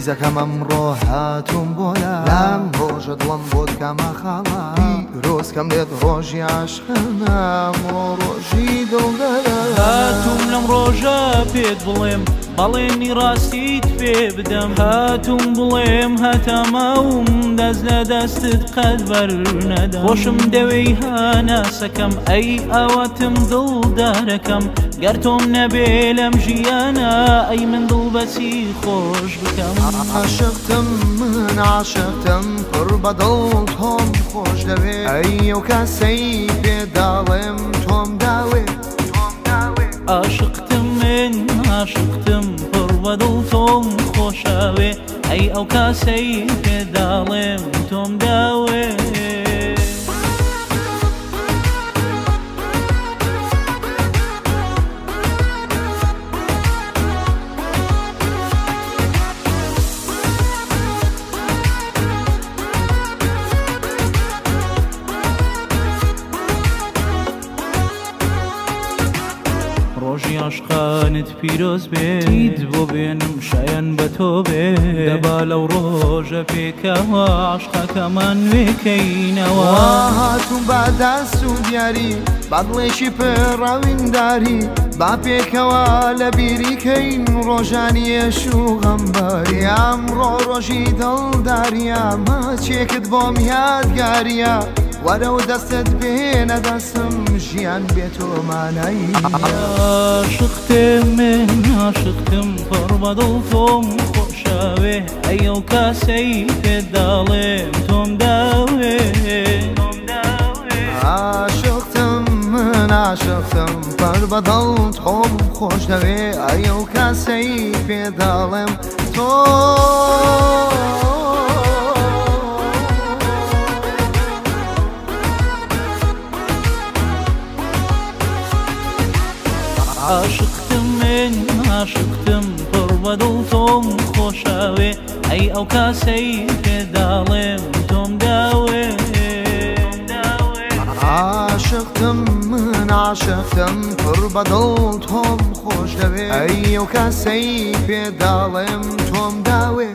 عزیزەکەم ئەمڕۆ هاتووم بۆ لام ڕۆژە دڵم بۆ دکەمە خاڵا پیرۆزکەم لێت ڕۆژی عاشقەنام ڕۆژی دڵدەرە هاتووم لەم ڕۆژە پێت بڵێم بەڵێنی ڕاستیت پێ بدەم هاتووم بڵێم هەتاماوم دەست لە دەستت قەت بەرنەدەم خۆشم دەوێی هاناسەکەم ئەی ئاواتم دڵدارەکەم گەر تۆم نەبێ لەم ژیانە ئەی من دڵ بەچی خۆش بکەم عاشقتم من عاشقتم پڕ بە دڵ تۆم خۆش دەوێ ئەی ئەو کەسەی پێداڵێم تۆم داوێ عاشقتم من عاشقتم پڕ بە دڵ تۆم خۆشاوێ ئەی ئەو کاسەی پێداڵێم تۆم داوێ ڕۆژی عاشقانت پیرۆز بێت بۆ بێنم شایەن بە تۆ بێ دەبا لەو ڕۆژە پێکەوە عاشقەکەمان وێکەینەوە هاتووم با دەست و دیاری با دڵێکی پێڕاوینداری با پێکەوە لە بیریکەین ڕۆژانی ئێش و غەمباری ئەمڕۆ ڕۆژی دڵداریە ماچێکت بۆم یادگاریە وەرە و دەستت بێنە دەستم ژیان بێت و مانایی عاشقتم من عاشقتم پڕ بە دڵ تۆم خۆشاوێ ئەی ئەو کاسەی پێداڵێم تۆم داوێ عاشقتم من عاشقتم پڕ بە دڵ تۆم خۆش دەوێ ئەی ئەو کاسەی پێداڵێم تۆ عاشقتم من عاشقتم پڕ بە دڵ تۆم خۆشاوێ ئەی ئەو کاسەی پێداڵێم تۆم داوێ عاشقتم من عاشقتم پڕ بە دڵ تۆم خۆش دەوێ ئەی ئەو کەسەی پێداڵێم تۆم داوێ